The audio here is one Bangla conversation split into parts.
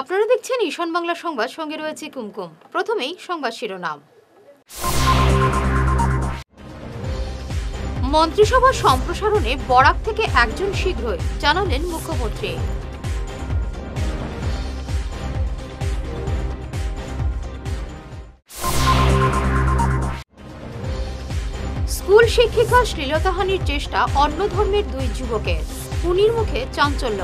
আপনারা দেখছেন ঈশান বাংলা সংবাদ, সঙ্গে রয়েছে কুমকুম। প্রথমেই সংবাদ শিরোনাম। মন্ত্রিসভা সম্প্রসারণে বরাক থেকে একজন শীঘ্রই, জানালেন মুখ্যমন্ত্রী। স্কুল শিক্ষিকা শ্লীলতাহানির চেষ্টা, অন্য ধর্মের দুই যুবকের, পুনির মুখে চাঞ্চল্য।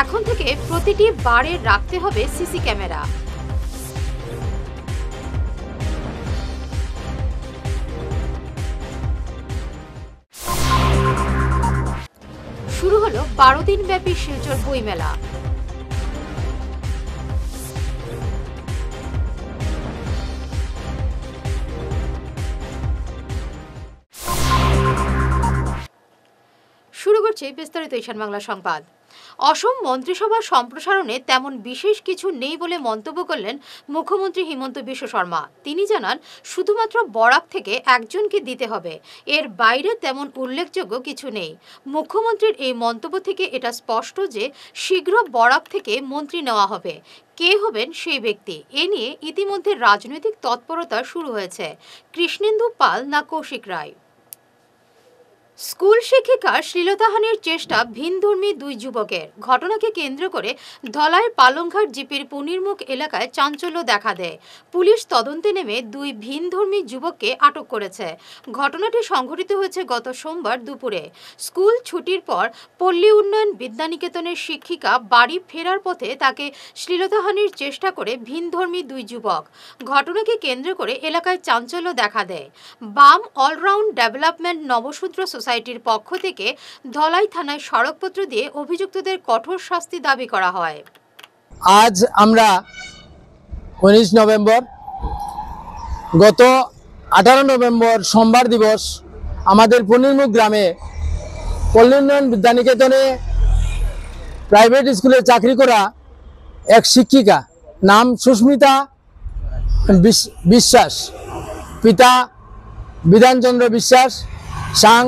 এখন থেকে প্রতিটি বারে রাখতে হবে সিসি ক্যামেরা। শুরু হলো 12 দিন ব্যাপী শিলচর বইমেলা। শুরু করছে বিস্তারিত ঈশান বাংলা সংবাদ। অসম মন্ত্রিসভা সম্প্রসারণে তেমন বিশেষ কিছু নেই বলে মন্তব্য করলেন মুখ্যমন্ত্রী হিমন্ত বিশ্ব শর্মা। তিনি জানান, শুধুমাত্র বরাক থেকে একজনকে দিতে হবে, এর বাইরে তেমন উল্লেখযোগ্য কিছু নেই। মুখ্যমন্ত্রীর এই মন্তব্য থেকে এটা স্পষ্ট যে শীঘ্র বরাক থেকে মন্ত্রী নেওয়া হবে। কে হবেন সেই ব্যক্তি, এ নিয়ে ইতিমধ্যে রাজনৈতিক তৎপরতা শুরু হয়েছে। কৃষ্ণেন্দু পাল না কৌশিক রায়? স্কুল শিক্ষিকা শ্লীলতাহানির চেষ্টা ভিনধর্মী দুই যুবকের, ঘটনাকে কেন্দ্র করে ধলাইয়ের পালংঘাট জিপির পুনিরমুখ এলাকায় চাঞ্চল্য দেখা দেয়। পুলিশ তদন্তে নেমে দুই ভিনধর্মী যুবককে আটক করেছে। ঘটনাটি সংঘটিত হয়েছে গত সোমবার দুপুরে। স্কুল ছুটির পর পল্লী উন্নয়ন বিদ্যানিকেতনের শিক্ষিকা বাড়ি ফেরার পথে তাকে শ্লীলতাহানির চেষ্টা করে ভিনধর্মী দুই যুবক। ঘটনাকে কেন্দ্র করে এলাকায় চাঞ্চল্য দেখা দেয়। বাম অলরাউন্ড ডেভেলপমেন্ট নবসূত্র সোসাইটির পক্ষ থেকে ধলাই থানায় স্মারকপত্র দিয়ে অভিযুক্তদের কঠোর শাস্তি দাবি করা হয়। আজ আমরা 19 নভেম্বর, গত 18 নভেম্বর সোমবার দিবস আমাদের পুনিরমুখ গ্রামে পল্লী উন্নয়ন বিদ্যানিকেতনে প্রাইভেট স্কুলে চাকরি করা এক শিক্ষিকা, নাম সুস্মিতা বিশ্বাস, পিতা বিধানচন্দ্র বিশ্বাস, সাং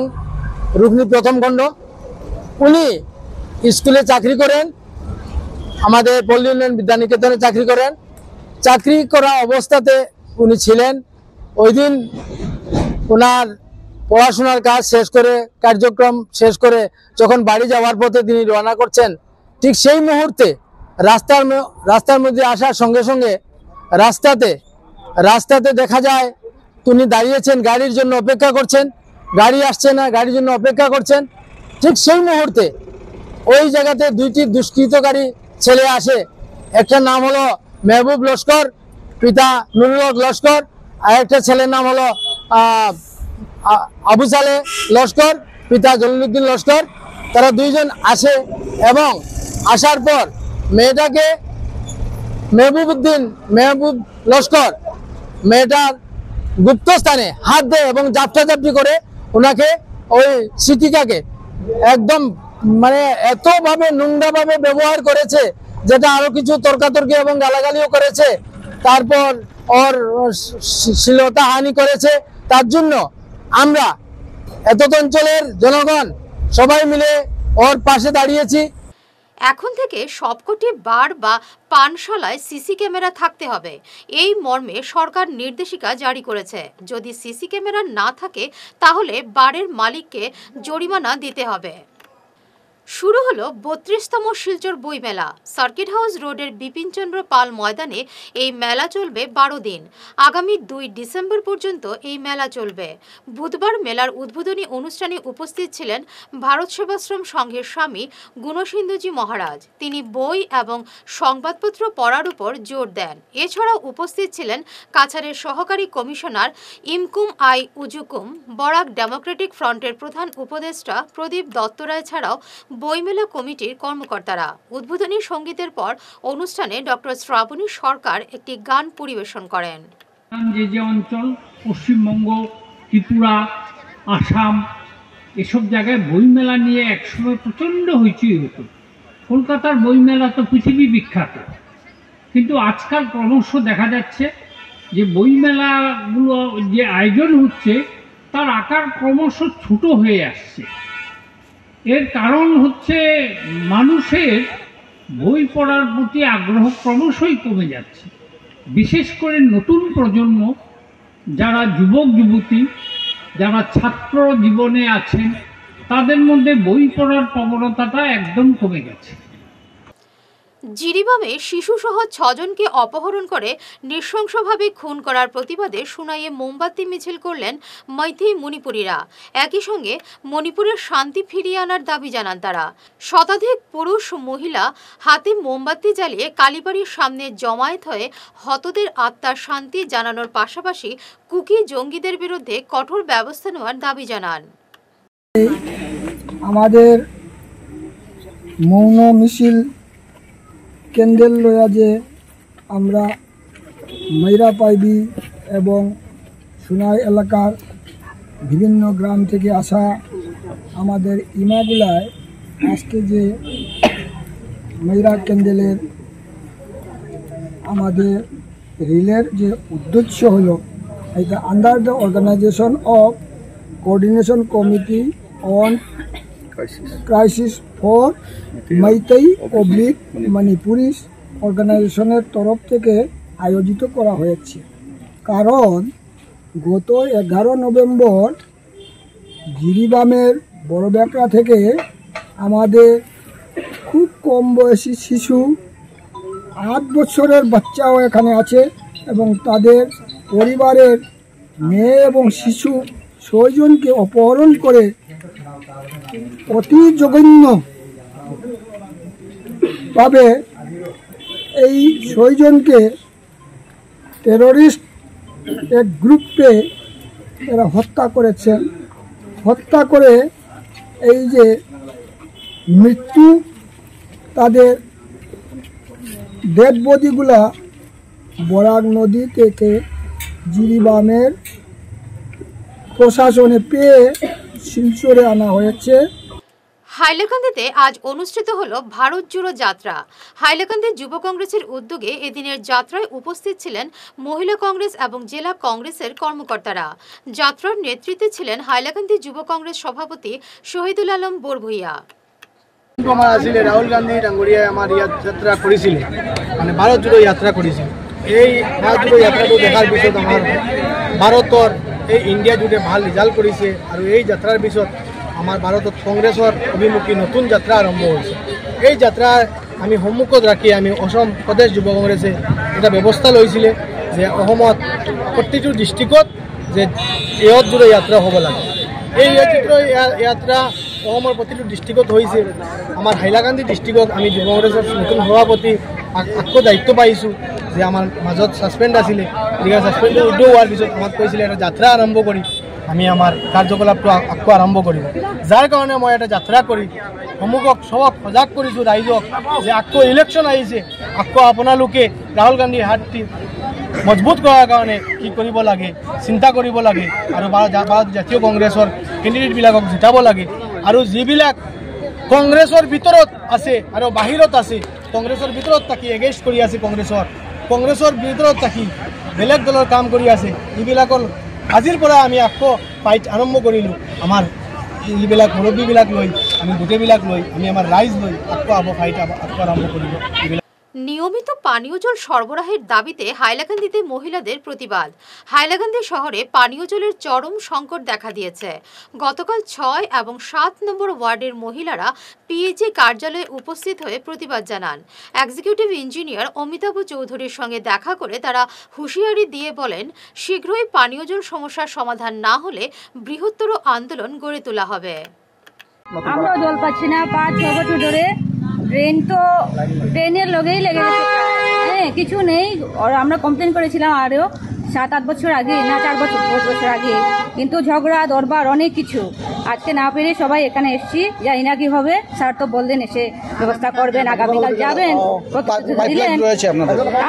রুকনি প্রথম খণ্ড। উনি স্কুলে চাকরি করেন, আমাদের পল্লী উন্নয়ন বিদ্যানিকেতনে চাকরি করেন। চাকরি করা অবস্থাতে উনি ছিলেন। ওই দিন ওনার পড়াশোনার কাজ শেষ করে, কার্যক্রম শেষ করে যখন বাড়ি যাওয়ার পথে তিনি রওনা করছেন, ঠিক সেই মুহূর্তে রাস্তার মধ্যে আসার সঙ্গে সঙ্গে রাস্তাতে দেখা যায় তিনি দাঁড়িয়েছেন, গাড়ির জন্য অপেক্ষা করছেন, গাড়ি আসছে না, গাড়ির জন্য অপেক্ষা করছেন। ঠিক সেই মুহূর্তে ওই জায়গাতে দুইটি দুষ্কৃতকারী ছেলে আসে। একটা নাম হলো মেহবুব লস্কর, পিতা নুরুল হক লস্কর, আর একটা ছেলের নাম হলো আবু সালে লস্কর, পিতা জলিলুদ্দিন লস্কর। তারা দুইজন আসে এবং আসার পর মেয়েটাকে মেহবুব লস্কর মেয়েটার গুপ্তস্থানে হাত দেয় এবং জাপটাজাপটি করে ওনাকে, ওই শিক্ষিকাকে একদম মানে এতভাবে নোংরাভাবে ব্যবহার করেছে, যেটা আরো কিছু তর্কাতর্কি এবং গালাগালিও করেছে। তারপর ওর শ্লীলতাহানি করেছে। তার জন্য আমরা এত অঞ্চলের জনগণ সবাই মিলে ওর পাশে দাঁড়িয়েছি। এখন থেকে সবকটি বার বা পানশালায় সিসি ক্যামেরা থাকতে হবে, এই মর্মে সরকার নির্দেশিকা জারি করেছে। যদি সিসি ক্যামেরা না থাকে তাহলে বারের মালিককে জরিমানা দিতে হবে। শুরু হলো 32তম শিলচর বইমেলা। সার্কিট হাউস রোডের বিপিনচন্দ্র পাল ময়দানে এই মেলা চলবে 12 দিন। আগামী 2 ডিসেম্বর পর্যন্ত এই মেলা চলবে। বুধবার মেলার উদ্বোধনী অনুষ্ঠানে উপস্থিত ছিলেন ভারত সেবাশ্রম সংঘের স্বামী গুণসিন্ধুজি মহারাজ। তিনি বই এবং সংবাদপত্র পড়ার উপর জোর দেন। এছাড়াও উপস্থিত ছিলেন কাছাড়ের সহকারী কমিশনার ইমকুম আই উজুকুম, বরাক ডেমোক্রেটিক ফ্রন্টের প্রধান উপদেষ্টা প্রদীপ দত্তরায় ছাড়াও বইমেলা কমিটির কর্মকর্তারা। উদ্বোধনী সঙ্গীতের পর অনুষ্ঠানে ডক্টর শ্রাবণী সরকার একটি গান পরিবেশন করেন। যে অঞ্চল পশ্চিমবঙ্গ, ত্রিপুরা, আসাম, এসব জায়গায় বইমেলা নিয়ে একসময় প্রচণ্ড হইচই হতো। কলকাতার বইমেলা তো পৃথিবী বিখ্যাত, কিন্তু আজকাল ক্রমশ দেখা যাচ্ছে যে বইমেলাগুলো যে আয়োজন হচ্ছে তার আকার ক্রমশ ছোট হয়ে আসছে। এর কারণ হচ্ছে মানুষের বই পড়ার প্রতি আগ্রহ ক্রমশই কমে যাচ্ছে। বিশেষ করে নতুন প্রজন্ম, যারা যুবক যুবতী, যারা ছাত্র জীবনে আছেন, তাদের মধ্যে বই পড়ার প্রবণতাটা একদম কমে গেছে। জিরিবামে শিশুসহ 6 জনকে অপহরণ করে নৃশংসভাবে খুন করার প্রতিবাদে সুনাইয়ে মোমবাতি মিছিল করলেন মৈথেই মণিপুরীরা। একই সঙ্গে মণিপুরের শান্তি ফিরিয়ে আনার দাবি জানান তারা। শতাধিক পুরুষ মহিলা হাতে মোমবাতি জ্বালিয়ে কালীবাড়ির সামনে জমায়েত হয়ে হতদের আত্মার শান্তি জানানোর পাশাপাশি কুকি জঙ্গিদের বিরুদ্ধে কঠোর ব্যবস্থা নেওয়ার দাবি জানান। আমাদের মৌন মিছিল ক্যান্ডেল লয়া যে আমরা মাইরা পাইবি এবং সুনাই এলাকার বিভিন্ন গ্রাম থেকে আসা আমাদের ইমাগুলায় আজকে যে মাইরা ক্যান্ডেলের আমাদের রিলের যে উদ্দেশ্য হলো, এটা under the organization of coordination committee on crisis for Meitei public Manipuris অর্গানাইজেশনের তরফ থেকে আয়োজিত করা হয়েছে। কারণ গত 11 নভেম্বর জিরিবামের বড়বেকড়া থেকে আমাদের খুব কম বয়সী শিশু 8 বছরের বাচ্চাও এখানে আছে এবং তাদের পরিবারের মেয়ে এবং শিশু 6 জনকে অপহরণ করে অতি জঘন্য ভাবে এই 6 জনকে টেররিস্ট এক গ্রুপে এরা হত্যা করেছেন। হত্যা করে এই যে মৃত্যু, তাদের ডেড বডিগুলা বরাক নদী থেকে জিরিবামের প্রশাসনে পেয়ে শিলচরে আনা হয়েছে। হাইলাকান্দিতে আজ অনুষ্ঠিত হলো ভারত জোড়ো যাত্রা। হাইলাকান্দি যুব কংগ্রেসের উদ্যোগে এদিনের যাত্রায় উপস্থিত ছিলেন মহিলা কংগ্রেস এবং জেলা কংগ্রেসের কর্মকর্তারা। যাত্রার নেতৃত্বে ছিলেন হাইলাকান্দি যুব কংগ্রেস সভাপতি শহীদুল আলম বরভূইয়া। রাহুল গান্ধী ডাঙ্গরিয়ায় আমার যাত্রা করেছিল, মানে ভারত জোড়ো যাত্রা করেছিল। এই ভারত জোড়ো যাত্রাটো দেখার পিছত আমার ভারতর এই ইন্ডিয়া জুড়ে ভাল রেজাল্ট করেছে আর এই যাত্রার পিছত আমার ভারতত কংগ্রেসের অভিমুখী নতুন যাত্রা আরম্ভ হয়েছে। এই যাত্রা আমি সন্মুখত রাখি আমি অসম প্রদেশ যুব কংগ্রেছে এটা ব্যবস্থা লৈছিলে যে অসমত প্রত্যেকটো ডিস্ট্রিক্টত যে এহত জুড়ে যাত্রা হ'ব লাগে। এই যাত্রা অসমৰ প্ৰতিটো ডিস্ট্রিক্টত হয়েছে। আমার হাইলাকান্দি ডিস্ট্রিক্টত আমি যুব কংগ্রেসের নতুন সভাপতি আকৌ দায়িত্ব পাইছোঁ যে আমার মাজত সাসপেন্ড আছিলে, গতিকে সাসপেন্ড উদ্যোগ হওয়ার পিছত আমাক কৈছিলে এটা যাত্রা আরম্ভ করি আমি আমার কার্যকলাপটো আকৌ আরম্ভ করিম। যার কারণে মই এটা যাত্রা করি সন্মুখক সবক সজাগ কৰিছোঁ রাইজক যে আকৌ ইলেকশন আহিছে, আকৌ আপোনালোকে রাহুল গান্ধীৰ হাতটি মজবুত কৰাৰ কাৰণে কি কৰিব লাগে চিন্তা কৰিব লাগে আৰু ভাৰত জাতীয় কংগ্ৰেছৰ কেণ্ডিডেটবিলাকক জিতাব লাগে। আৰু যিবিলাক কংগ্ৰেছৰ ভিতৰত আছে আৰু বাহিৰত আছে, কংগ্ৰেছৰ ভিতৰত থাকি এগেইনষ্ট কৰি আছে কংগ্ৰেছৰ ভিতৰত থাকি বেলেগ দলৰ কাম কৰি আছে, এইবিলাকৰ আজিৰ পৰা আমি আকৌ ফাইট আৰম্ভ কৰিলোঁ। আমাৰ এইবিলাক মুৰব্বীবিলাক লৈ আমি গোটেইবিলাক লৈ আমি আমাৰ ৰাইজ লৈ আকৌ ফাইট আকৌ আৰম্ভ কৰিলোঁ। নিয়মিত পানীয় জল সরবরাহের দাবিতে হাইলাকান্দিতে মহিলাদের প্রতিবাদ। হাইলাকান্দি শহরে পানীয় জলের চরম সংকট দেখা দিয়েছে। গতকাল 6 এবং 7 নম্বর ওয়ার্ডের মহিলারা পিএইচই কার্যালয়ে উপস্থিত হয়ে প্রতিবাদ জানান। এক্সিকিউটিভ ইঞ্জিনিয়ার অমিতাভ চৌধুরীর সঙ্গে দেখা করে তারা হুঁশিয়ারি দিয়ে বলেন, শীঘ্রই পানীয় জল সমস্যার সমাধান না হলে বৃহত্তর আন্দোলন গড়ে তোলা হবে। আমরা জল পাচ্ছি না 5-6 বছর ধরে। ট্রেনের লগেই লেগে গেছে, হ্যাঁ কিছু নেই। আর আমরা কমপ্লেন করেছিলাম আরও 7-8 বছর আগে, না 4 বছর আগে, কিন্তু ঝগড়া দরবার অনেক কিছু। আজকে না পেরে সবাই এখানে এসেছি, জানি না কি হবে। স্যার তো বললেন এসে ব্যবস্থা করবেন, আগামীকাল যাবেন, দিলেন।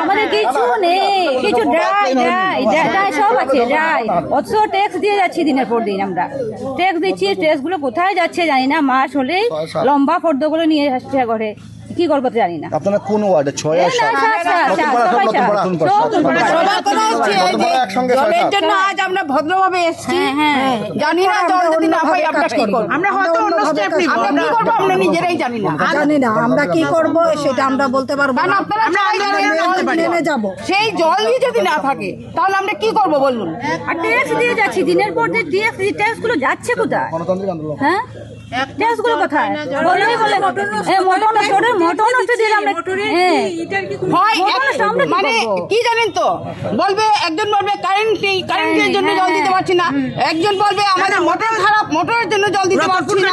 আমাদের কিছু নেই, কিছু ড্রাই সব আছে, ড্রাই। অথচ ট্যাক্স দিয়ে যাচ্ছি দিনের পর দিন, আমরা ট্যাক্স দিচ্ছি, ট্যাক্সগুলো কোথায় যাচ্ছে জানি না। মাস হলেই লম্বা ফর্দগুলো নিয়ে আসছে ঘরে, কি করবো জানি না। আপনারা কোন ওয়ার্ডে? 6 আর 7? জলের জন্য আজ আমরা ভদ্রভাবে এসেছি। জানি না জল যদি না পাই আমরা কি করব? আমরা হয়তো অন্য স্টেপ নিব। আমরা কি করব আমরা নিজেরাই জানি না। আমরা কি করব সেটা আমরা বলতে পারবো কারণ না। আপনারা নেমে যাব। সেই জলই যদি না থাকে তাহলে আমরা কি করব বলুন? আর ট্যাক্স দিয়ে যাচ্ছি দিনের পর দিন, ট্যাক্স গুলো যাচ্ছে কোথায়? হ্যাঁ, ট্যাক্স গুলো কোথায়? মানে কি জানেন তো, বলবে একজন বলবে কারেন্ট নেই, কারেন্টের জন্য জল দিতে পারছি না, একজন বলবে আমাদের মোটর খারাপ, মোটরের জন্য জল দিতে পারছি না,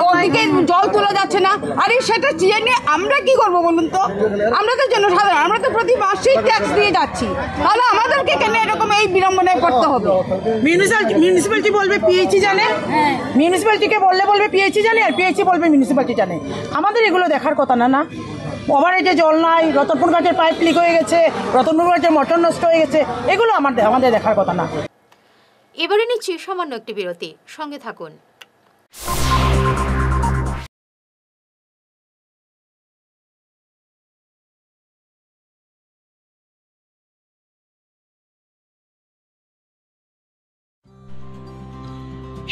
ওদিকে জল তোলা যাচ্ছে না। আরে সেটা জেনে আমরা কি করবো বলুন তো? আমরা তো জনসাধারণ, আমরা তো প্রতি মাসেই ট্যাক্স দিয়ে যাচ্ছি, তাহলে আমাদেরকে কেন এরকম এই বিড়ম্বনায় পড়তে হবে? মিউনিসিপ্যালিটি বলবে পিএইচই জানে, মিউনিসিপ্যালিটিকে বলবে পিএইচই জানে, আর পিএইচই বলবে মিউনিসিপ্যালিটি জানে। আমাদের এগুলো দেখার কথা না। না, ওভারেজে জল নাই, রতনপুর গাছের পাইপ লিক হয়ে গেছে, রতনপুর গাছের মোটর নষ্ট হয়ে গেছে, এগুলো আমাদের দেখার কথা না। এবারে নিচ্ছি সামান্য একটি বিরতি, সঙ্গে থাকুন।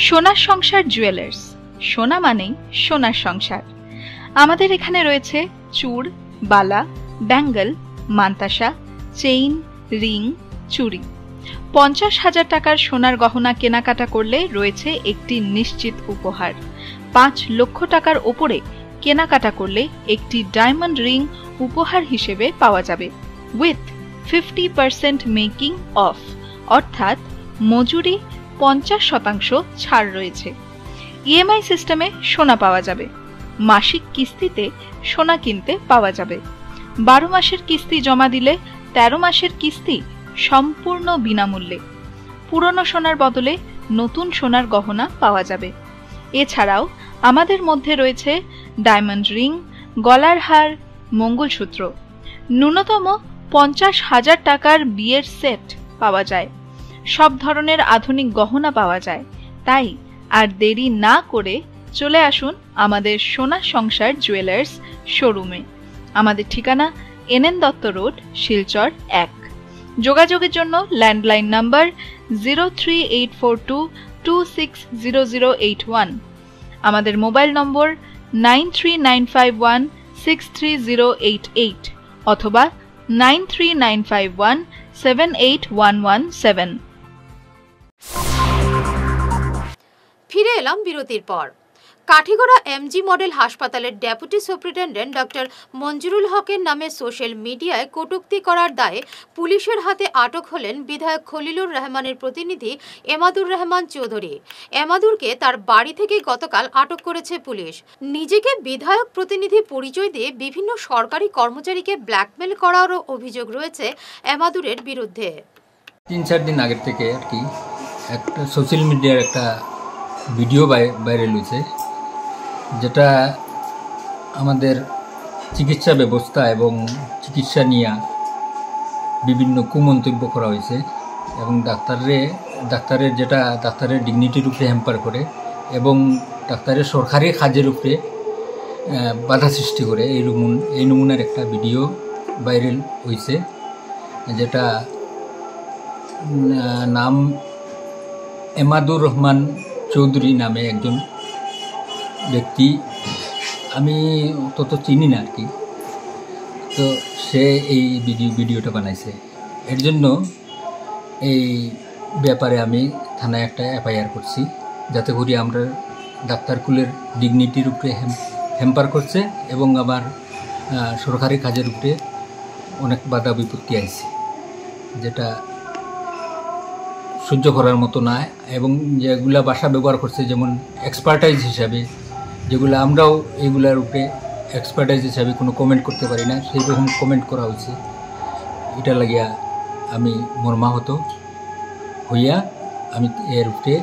সোনার সংসার জুয়েলার্স, সোনা মানেই সোনার সংসার। আমাদের এখানে রয়েছে চূড়, বালা, ব্যাঙ্গল, মান্তাসা, চেইন, রিং, চুড়ি। 50,000 টাকার সোনার গহনা কেনাকাটা করলে রয়েছে একটি নিশ্চিত উপহার। 5 লক্ষ টাকার ওপরে কেনাকাটা করলে একটি ডায়মন্ড রিং উপহার হিসেবে পাওয়া যাবে, উইথ 50% মেকিং অফ, অর্থাৎ মজুরি 50% ছাড় রয়েছে। ইএমআই সিস্টেমে সোনা পাওয়া যাবে, মাসিক কিস্তিতে সোনা কিনতে পাওয়া যাবে। 12 মাসের কিস্তি জমা দিলে 13 মাসের কিস্তি সম্পূর্ণ বিনামূল্যে। পুরনো সোনার বদলে নতুন সোনার গহনা পাওয়া যাবে। এছাড়াও আমাদের মধ্যে রয়েছে ডায়মন্ড রিং, গলার হার, মঙ্গলসূত্র। ন্যূনতম 50,000 টাকার বিয়ের সেট পাওয়া যায়। সব ধরনের আধুনিক গহনা পাওয়া যায়। তাই আর দেরি না করে চলে আসুন আমাদের সোনা সংসার জুয়েলার্স শোরুমে। আমাদের ঠিকানা এনএন দত্ত রোড, শিলচর 1। যোগাযোগের জন্য ল্যান্ডলাইন নাম্বার 038422600081, আমাদের মোবাইল নম্বর 9395163088 অথবা 9395178117। ফিরে এলাম বিরতির পর। কাঠিগড়া এমজি মডেল হাসপাতালের ডেপুটি সুপারিনটেন্ডেন্ট ডক্টর মঞ্জুরুল হকের নামে সোশ্যাল মিডিয়ায় কটূক্তি করার দায়ে পুলিশের হাতে আটক হলেন বিধায়ক খলিলুর রহমানের প্রতিনিধি এমাদুর রহমান চৌধুরী। এমাদুরকে তার বাড়ি থেকে গতকাল আটক করেছে পুলিশ। নিজেকে বিধায়ক প্রতিনিধি পরিচয় দিয়ে বিভিন্ন সরকারি কর্মচারীকে ব্ল্যাকমেল করারও অভিযোগ রয়েছে এমাদুরের বিরুদ্ধে। 3-4 দিন আগের থেকে আর কি একটা সোশ্যাল মিডিয়ার একটা ভিডিও ভাইরাল হয়েছে, যেটা আমাদের চিকিৎসা ব্যবস্থা এবং চিকিৎসা নিয়ে বিভিন্ন কুমন্তব্য করা হয়েছে এবং ডাক্তারের ডিগনিটির উপরে হ্যাম্পার করে এবং ডাক্তারের সরকারি কাজের উপরে বাধা সৃষ্টি করে এই নমুনার একটা ভিডিও ভাইরাল হয়েছে, যেটা নাম এমাদুর রহমান চৌধুরী নামে একজন ব্যক্তি, আমি তত চিনি না আর কি, তো সে এই ভিডিওটা বানাইছে। এর জন্য এই ব্যাপারে আমি থানায় একটা এফআইআর করছি, যাতে করি আমরা ডাক্তারকুলের ডিগনিটির উপরে হ্যাম্পার করছে এবং আবার সরকারি কাজের উপরে অনেক বাধা বিপত্তি আইছে, যেটা সহ্য করার মতো না। এবং যেগুলা ভাষা ব্যবহার করছে, যেমন এক্সপার্টাইজ হিসাবে, যেগুলো আমরাও এইগুলার উপরে এক্সপার্টাইজ হিসাবে কোনো কমেন্ট করতে পারি না, সেই রকম কমেন্ট করা হয়েছে। এটা লাগিয়া আমি মর্মাহত হইয়া আমি এর উপরে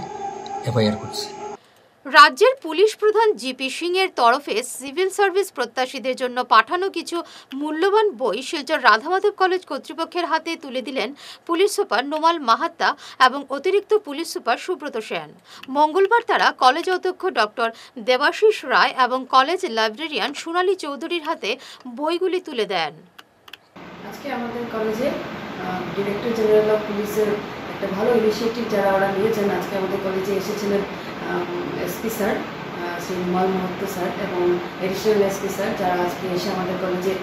এফআইআর করছি। রাজ্যের পুলিশ প্রধান জিপি সিং এর তরফে সিভিল সার্ভিস প্রত্যাশীদের জন্য পাঠানো কিছু মূল্যবান বই শিলচর রাধামাধব কলেজ কর্তৃপক্ষের হাতে তুলে দিলেন পুলিশ সুপার নোমাল মাহাত্তা এবং অতিরিক্ত পুলিশ সুপার সুব্রত সেন। মঙ্গলবার তারা কলেজ অধ্যক্ষ ডক্টর দেবাশিস রায় এবং কলেজ লাইব্রেরিয়ান সোনালী চৌধুরীর হাতে বইগুলি তুলে দেন। আজকে আমাদের কলেজে ডিরেক্টর জেনারেল অফ পুলিশের একটা ভালো ইনিশিয়েটিভ যারা ওরা নিয়েছেন। আজকে আমাদের কলেজে এসেছিলেন SP sir, Shri Numal Mahato sir এবং এডিশনাল এসপি স্যার, যারা আজকে এসে আমাদের কলেজে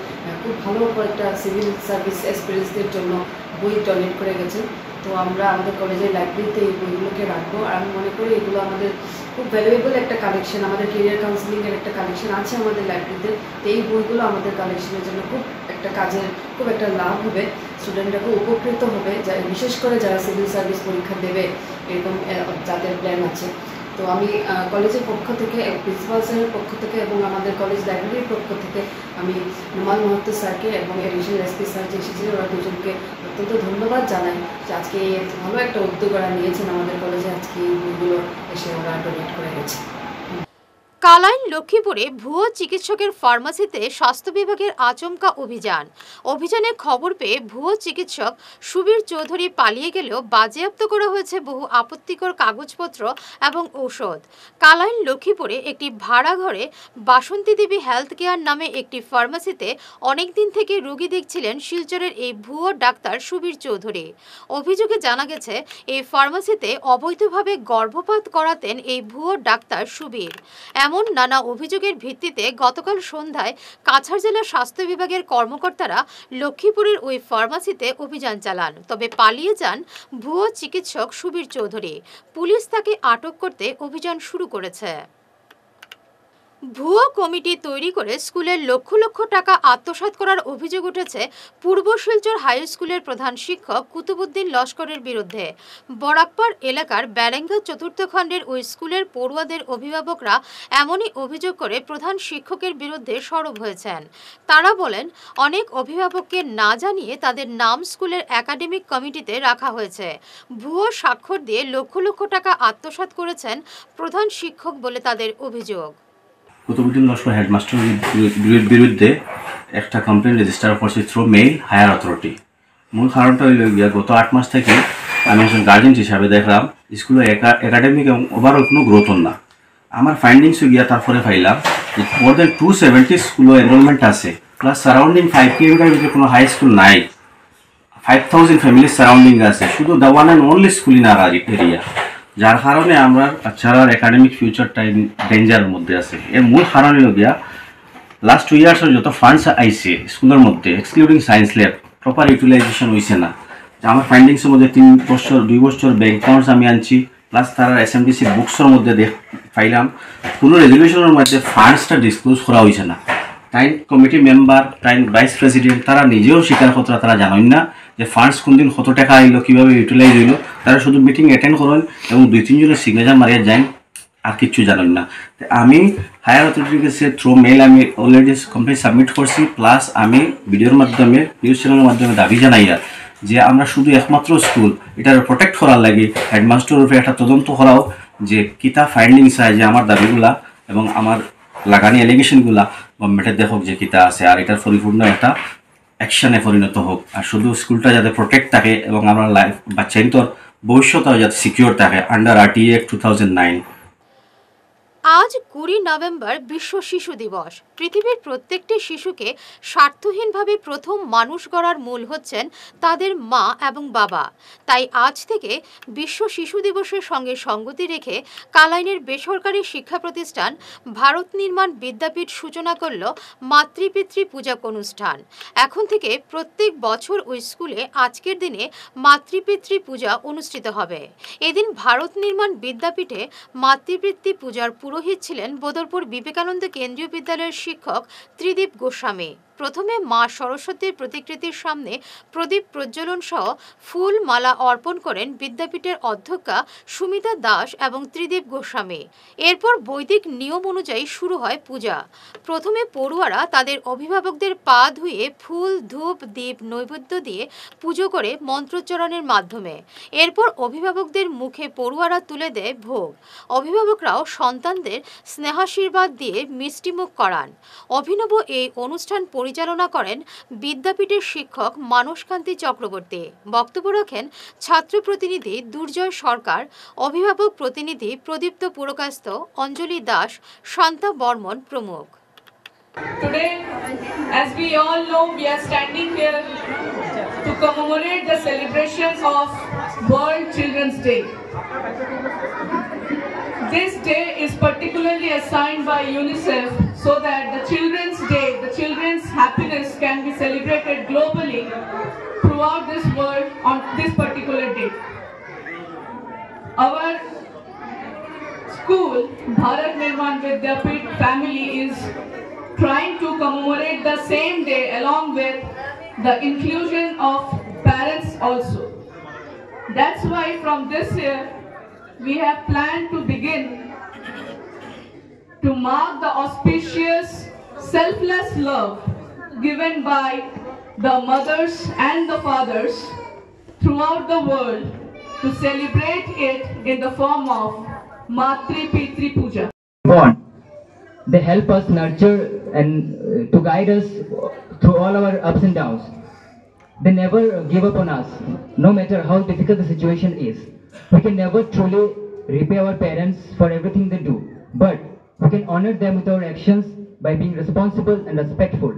খুব ভালো কয়েকটা সিভিল সার্ভিস এক্সপিরিয়েন্সদের জন্য বই ডোনেট করে গেছেন। তো আমরা আমাদের কলেজের লাইব্রেরিতে এই বইগুলোকে রাখবো। আর আমি মনে করি এগুলো আমাদের খুব ভ্যালুয়েবল একটা কালেকশন, আমাদের কেরিয়ার কাউন্সিলিংয়ের একটা কালেকশন আছে আমাদের লাইব্রেরিতে। তো এই বইগুলো আমাদের কালেকশনের জন্য খুব একটা কাজের, খুব একটা লাভ হবে, স্টুডেন্টরা খুব উপকৃত হবে, বিশেষ করে যারা সিভিল সার্ভিস পরীক্ষা দেবে এরকম যাদের প্ল্যান আছে। তো আমি কলেজের পক্ষ থেকে, প্রিন্সিপাল স্যারের পক্ষ থেকে এবং আমাদের কলেজ লাইব্রেরির পক্ষ থেকে আমি নুমাল মাহাতো স্যারকে এবং এডিশনাল এসপি স্যার যে এসেছিলেন ওরা দুজনকে অত্যন্ত ধন্যবাদ জানাই যে আজকে ভালো একটা উদ্যোগ ওরা নিয়েছেন আমাদের কলেজে। আজকে এই বইগুলো এসে ওরা ডোনেট করে গেছে। কালাইন লক্ষ্মীপুরে ভুয়ো চিকিৎসকের ফার্মাসিতে স্বাস্থ্য বিভাগের আচমকা অভিযানে খবর পেয়ে ভুয়ো চিকিৎসক সুবীর চৌধুরী পালিয়ে গেলেও বাজেয়াপ্ত করা হয়েছে বহু আপত্তিকর কাগজপত্র এবং ঔষধ। কালাইন লক্ষ্মীপুরে একটি ভাড়া ঘরে বাসন্তী দেবী হেলথ কেয়ার নামে একটি ফার্মাসিতে অনেকদিন থেকে রোগী দেখছিলেন শিলচরের এই ভুয়ো ডাক্তার সুবীর চৌধুরী। অভিযোগে জানা গেছে এই ফার্মাসিতে অবৈধভাবে গর্ভপাত করাতেন এই ভুয়ো ডাক্তার সুবীর। এমন নানা অভিযোগের ভিত্তিতে গতকাল সন্ধ্যায় কাছাড় জেলা স্বাস্থ্য বিভাগের কর্মকর্তারা লক্ষ্মীপুরের ওই ফার্মাসিতে অভিযান চালান। তবে পালিয়ে যান ভুয়ো চিকিৎসক সুবীর চৌধুরী। পুলিশ তাকে আটক করতে অভিযান শুরু করেছে। ভুয়ো কমিটি তৈরি করে স্কুলের লক্ষ লক্ষ টাকা আত্মসাৎ করার অভিযোগ উঠেছে পূর্ব শিলচর হাই স্কুলের প্রধান শিক্ষক কুতুবুদ্দিন লস্করের বিরুদ্ধে। বরাকপাড় এলাকার ব্যারেঙ্গা চতুর্থ খণ্ডের ওই স্কুলের পড়ুয়াদের অভিভাবকরা এমনই অভিযোগ করে প্রধান শিক্ষকের বিরুদ্ধে সরব হয়েছেন। তারা বলেন, অনেক অভিভাবককে না জানিয়ে তাদের নাম স্কুলের একাডেমিক কমিটিতে রাখা হয়েছে। ভুয়ো স্বাক্ষর দিয়ে লক্ষ লক্ষ টাকা আত্মসাৎ করেছেন প্রধান শিক্ষক বলে তাদের অভিযোগ। কুতুবুদ্দিন লস্কর হেডমাস্টারের বিরুদ্ধে একটা কমপ্লেন রেজিস্টার করছি থ্রু মেইল হায়ার অথরিটি। মূল কারণটা হইল গিয়া গত 8 মাস থেকে আমি একজন গার্জেন হিসাবে দেখলাম স্কুলে একাডেমিক এবং ওভারঅল কোনো গ্রোথ না। আমার ফাইন্ডিংস গিয়া তারপরে পাইলাম মোর দেন 270 স্কুলে এনরোলমেন্ট আছে, প্লাস সারাউন্ডিং 5 কিলোমিটার ভিতরে কোনো হাই স্কুল নাই, 5000 ফ্যামিলি সারাউন্ডিং আছে, শুধু the one and only school in our area, যার কারণে আমরা বাচ্চারার একাডেমিক ফিউচারটা ডেঞ্জারের মধ্যে আছে। এর মূল কারণ হলো গিয়া লাস্ট 2 ইয়ার্সের যত ফান্ডস আইছে স্কুলের মধ্যে excluding science lab proper utilisation হয়েছে না। আমার ফাইন্ডিংসের মধ্যে 2 বছর ব্যাংক অ্যাকাউন্টস আমি আনছি, প্লাস তারা এসএমডিসি বুকসের মধ্যে পাইলাম কোনো রেজুলেশনের মধ্যে ফান্ডসটা ডিসক্লোজ করা হয়েছে না। তাই কমিটি মেম্বার, তাই ভাইস প্রেসিডেন্ট তারা নিজেও স্বীকার করতে তারা জানেন না যে ফান্ডস কোন দিন কত টাকা আইলো, কীভাবে ইউটিলাইজ হইলো। তারা শুধু মিটিং অ্যাটেন্ড করেন এবং 2-3 জনের সিগনেচার মারিয়ে যান, আর কিচ্ছু জানেন না। আমি হায়ার অথরিটির কাছে থ্রু মেইল আমি অলরেডি কমপ্লেন সাবমিট করছি, প্লাস আমি ভিডিওর মাধ্যমে নিউজ চ্যানেলের মাধ্যমে দাবি জানাইয়া যে আমরা শুধু একমাত্র স্কুল এটার প্রোটেক্ট করার লাগে হেডমাস্টারের উপরে একটা তদন্ত করাও যে কিতা ফাইন্ডিংস হয়, যে আমার দাবিগুলা এবং আমার লাগানি এলিগেশনগুলা গভর্নমেন্টের দেখক যে কিতা আছে, আর এটার পরিপূর্ণ একটা অ্যাকশনে পরিণত হোক। আর শুধু স্কুলটা যাতে প্রোটেক্ট থাকে এবং আমরা লাইফ বাচ্চাইন্তর ভবিষ্যৎও যাতে সিকিউর থাকে আন্ডার RTA Act 2009। আজ 20 নভেম্বর বিশ্ব শিশু দিবস। পৃথিবীর প্রত্যেকটি শিশুকে স্বার্থহীনভাবে প্রথম মানুষ গড়ার মূল হচ্ছেন তাদের মা এবং বাবা। তাই আজ থেকে বিশ্ব শিশু দিবসের সঙ্গে সঙ্গতি রেখে কালাইনের বেসরকারি শিক্ষা প্রতিষ্ঠান ভারত নির্মাণ বিদ্যাপীঠ সূচনা করল মাতৃপিতৃ পূজক অনুষ্ঠান। এখন থেকে প্রত্যেক বছর ওই স্কুলে আজকের দিনে মাতৃপিতৃ পূজা অনুষ্ঠিত হবে। এদিন ভারত নির্মাণ বিদ্যাপীঠে মাতৃপিতৃ পূজার পুরোহিত ছিলেন বদরপুর বিবেকানন্দ কেন্দ্রীয় বিদ্যালয়ের শিক্ষক ত্রিদীপ গোস্বামী। প্রথমে মা সরস্বতীর প্রতিকৃতির সামনে প্রদীপ প্রজ্বলন সহ ফুল মালা অর্পণ করেন বিদ্যাপীঠের অধ্যক্ষা সুমিতা দাস এবং ত্রিদীপ গোস্বামী। এরপর বৈদিক নিয়ম অনুযায়ী শুরু হয় পূজা। প্রথমে পড়ুয়ারা তাদের অভিভাবকদের পা ধুয়ে ফুল, ধূপ, দীপ নৈবেদ্য দিয়ে পুজো করে মন্ত্রোচ্চারণের মাধ্যমে। এরপর অভিভাবকদের মুখে পড়ুয়ারা তুলে দেয় ভোগ। অভিভাবকরাও সন্তানদের স্নেহাশীর্বাদ দিয়ে মিষ্টিমুখ করান। অভিনব এই অনুষ্ঠান পরিচালনা করেন বিদ্যাপীঠের শিক্ষক মানসকান্তি চক্রবর্তী। বক্তব্য রাখেন ছাত্র প্রতিনিধি দুর্জয় সরকার, অভিভাবক প্রতিনিধি প্রদীপ্ত পুরকাস্ত, অঞ্জলি দাস, শান্তা বর্মন প্রমুখ। Today, as we all know, we are standing here to commemorate the celebration of World Children's Day. This day is particularly assigned by UNICEF so that the Children's Day, the children's happiness can be celebrated globally throughout this world on this particular day. Our school, Bharat Nirman Vidyapit family, is trying to commemorate the same day along with the inclusion of parents also. That's why from this year we have planned to begin to mark the auspicious selfless love given by the mothers and the fathers throughout the world to celebrate it in the form of Matri Pitri Puja. They help us nurture and to guide us through all our ups and downs. They never give up on us, no matter how difficult the situation is. We can never truly repay our parents for everything they do, but we can honor them with our actions by being responsible and respectful.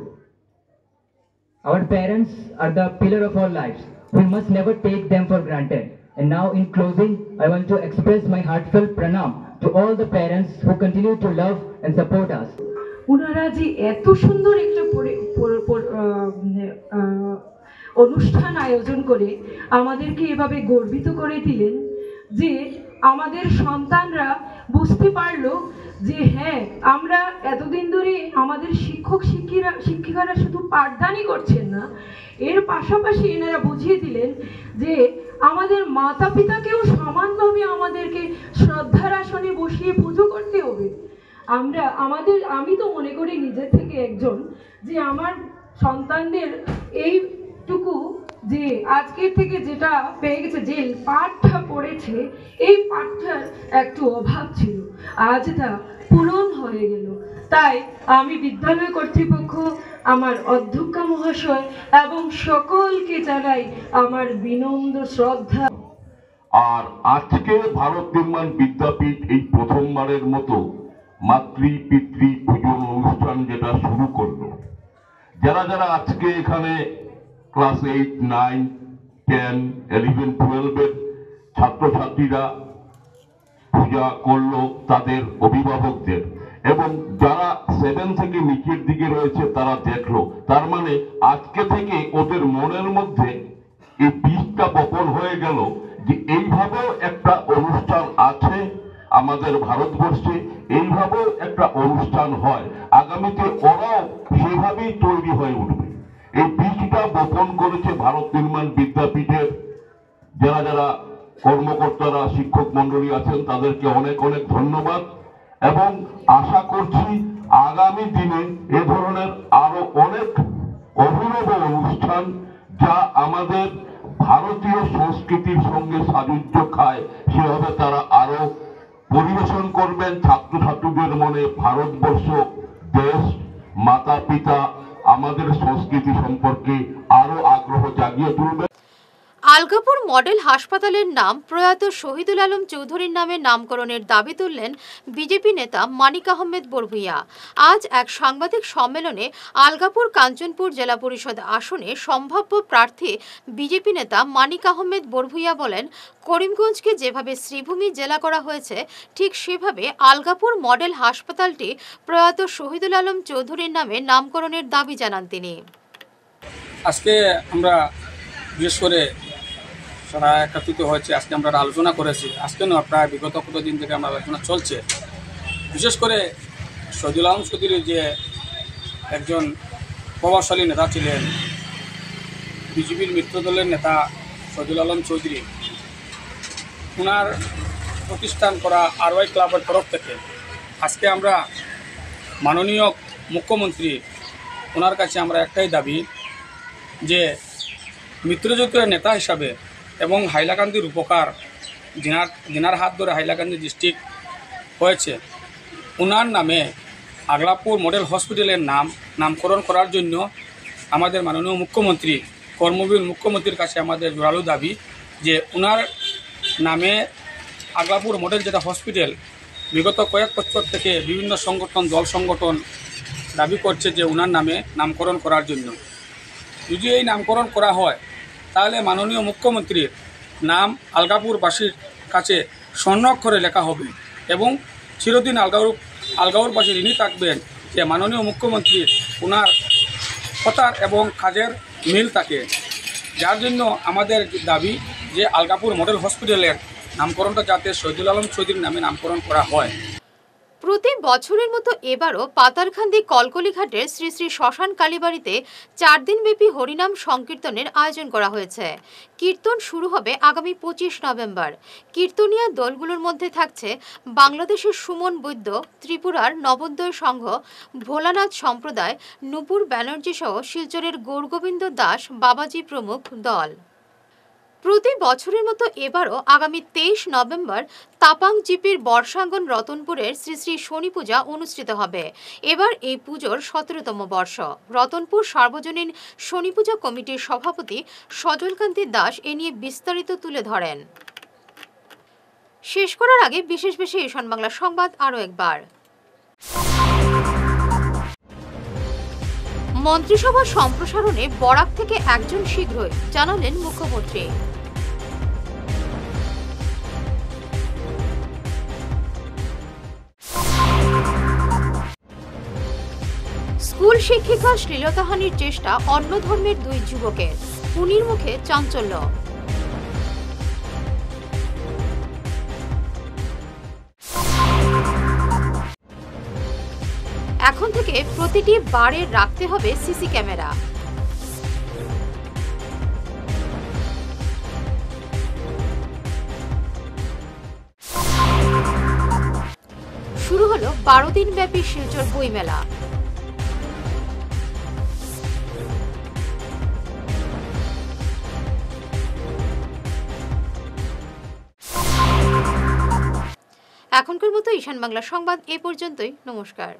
Our parents are the pillar of our lives. We must never take them for granted. And now in closing, I want to express my heartfelt pranam to all the parents who continue to love and support us. ওনারা যে এত সুন্দর একটা অনুষ্ঠান আয়োজন করে আমাদেরকে এভাবে গর্বিত করে দিলেন যে আমাদের সন্তানরা বুঝতে পারলো যে হ্যাঁ, আমরা এতদিন ধরে আমাদের শিক্ষিকারা শুধু পাঠদানই করছেন না, এর পাশাপাশি এনারা বুঝিয়ে দিলেন যে আমাদের মাতা পিতাকেও সমানভাবে আমাদেরকে শ্রদ্ধার আসনে বসিয়ে পুজো করতে হবে। আমি তো মনে করি নিজের থেকে একজন যে আমার সন্তানদের এইটুকু যে আজকের থেকে যেটা পেয়ে গেছে, যে পাঠটা পড়েছে, এই পাঠটার একটু অভাব ছিল, আজ তা পূরণ হয়ে গেল। তাই আমি বিদ্যালয় কর্তৃপক্ষ, আমার অধ্যক্ষা মহাশয় এবং সকলকে জানাই আমার বিনম্র শ্রদ্ধা। আর আজকে ভারত নির্মাণ বিদ্যাপীঠ এই প্রথমবারের মতো মাতৃ পিতৃ পূজন অনুষ্ঠান যেটা শুরু করলো, যারা যারা আজকে এখানে ক্লাস 8, 9, 10, 11, 12 ছাত্রছাত্রীরা পূজা করলো তাদের অভিভাবকদের, এবং যারা 7 থেকে নিচের দিকে রয়েছে তারা দেখলো। তার মানে আজকে থেকে ওদের মনের মধ্যে এই বীজটা বপন হয়ে গেল যে এইভাবেও একটা অনুষ্ঠান আছে আমাদের ভারতবর্ষে, এইভাবেও একটা অনুষ্ঠান হয়, আগামীতে ওরাও সেভাবেই তৈরি হয়ে উঠবে। এই বীজটা বপন করেছে ভারত নির্মাণ বিদ্যাপীঠের যারা যারা কর্মকর্তারা, শিক্ষক মন্ডলী আছেন, তাদেরকে অনেক অনেক ধন্যবাদ। এবং আশা করছি আগামী দিনে এ ধরনের আরো অনেক অভিনব অনুষ্ঠান যা আমাদের ভারতীয় সংস্কৃতির সঙ্গে সাযুজ্য খায় সেভাবে তারা আরো পরিবেশন করবেন। ছাত্রছাত্রীদের মনে ভারতবর্ষ, দেশ, মাতা পিতা, আমাদের সংস্কৃতি সম্পর্কে আরো আগ্রহ জাগিয়ে তুলবে। আলগাপুর মডেল হাসপাতালের নাম প্রয়াত শহীদুল আলম চৌধুরীর নামে নামকরণের দাবি তুললেন বিজেপি নেতা মানিক আহমেদ বরভুইয়া। আজ এক সাংবাদিক সম্মেলনে আলগাপুর কাঞ্চনপুর জেলা পরিষদ আসনে সম্ভাব্য প্রার্থী বিজেপি নেতা মানিক আহমেদ বরভুইয়া বলেন, করিমগঞ্জকে যেভাবে শ্রীভূমি জেলা করা হয়েছে ঠিক সেভাবে আলগাপুর মডেল হাসপাতালটি প্রয়াত শহীদুল আলম চৌধুরীর নামে নামকরণের দাবি জানান তিনি। আজকে আমরা বিশেষ করে সারা একত্রিত হয়েছে, আজকে আমরা আলোচনা করেছি, আজকে না প্রায় বিগত কতদিন থেকে আমরা আলোচনা চলছে। বিশেষ করে শহীদুল আলম চৌধুরী যে একজন প্রভাবশালী নেতা ছিলেন, বিজেপির মিত্রদলের নেতা শহীদুল আলম চৌধুরী, ওনার প্রতিষ্ঠান করা আরওয়াই ক্লাবের তরফ থেকে আজকে আমরা মাননীয় মুখ্যমন্ত্রী ওনার কাছে আমরা একটাই দাবি যে মিত্রজোটের নেতা হিসাবে এবং হাইলাকান্দির উপকার যেনার হাত ধরে হাইলাকান্দি ডিস্ট্রিক্ট হয়েছে, ওনার নামে আগলাপুর মডেল হসপিটালের নামকরণ করার জন্য আমাদের মাননীয় মুখ্যমন্ত্রী, কর্মবীর মুখ্যমন্ত্রীর কাছে আমাদের জোরালো দাবি যে ওনার নামে আগলাপুর মডেল যেটা হসপিটাল বিগত কয়েক বছর থেকে বিভিন্ন সংগঠন, দল সংগঠন দাবি করছে যে ওনার নামে নামকরণ করার জন্য। যদি এই নামকরণ করা হয় তাহলে মাননীয় মুখ্যমন্ত্রীর নাম আলগাপুরবাসীর কাছে স্বর্ণাক্ষরে লেখা হবে এবং চিরদিন আলগাপুরবাসী ঋণী থাকবেন যে মাননীয় মুখ্যমন্ত্রীর ওনার কথার এবং কাজের মিল থাকে, যার জন্য আমাদের দাবি যে আলগাপুর মডেল হসপিটালের নামকরণটা যাতে শহীদুল আলম চৌধুরীর নামে নামকরণ করা হয়। প্রতি বছরের মতো এবারও পাতারকান্দি কলকলিঘাটের শ্রী শ্রী শ্মশান কালীবাড়িতে 4 দিনব্যাপী হরিনাম সংকীর্তনের আয়োজন করা হয়েছে। কীর্তন শুরু হবে আগামী 25 নভেম্বর। কীর্তনীয় দলগুলোর মধ্যে থাকছে বাংলাদেশের সুমন বৈদ্য, ত্রিপুরার নবোদয় সংঘ, ভোলানাথ সম্প্রদায়, নূপুর ব্যানার্জি সহ শিলচরের গৌরগোবিন্দ দাস, বাবাজি প্রমুখ দল। প্রতি বছরের মতো এবারও আগামী 23 নভেম্বর তাপাং জিপির বর্ষাঙ্গন রতনপুরের শ্রী শ্রী শনি পূজা অনুষ্ঠিত হবে। এবার এই পুজোর 17তম বর্ষ। রতনপুর সার্বজনীন শনি পূজা কমিটির সভাপতি সজলকান্তি দাস এ নিয়ে বিস্তারিত তুলে ধরেন। শেষ করার আগে বিশেষ ঈশান বাংলা সংবাদ আরও একবার। মন্ত্রিসভা সম্প্রসারণে বরাক থেকে একজন শীঘ্রই, জানালেন মুখ্যমন্ত্রী। স্কুল শিক্ষিকা শ্লীলতাহানির চেষ্টা অন্য ধর্মের 2 যুবকের, পুনির মুখে চাঞ্চল্য। এখন থেকে প্রতিটি বারে রাখতে হবে সিসি ক্যামেরা। শুরু হলো 12 দিন ব্যাপী শিলচর বইমেলা। এখনকার মতো ঈশান বাংলা সংবাদ এ পর্যন্তই। নমস্কার।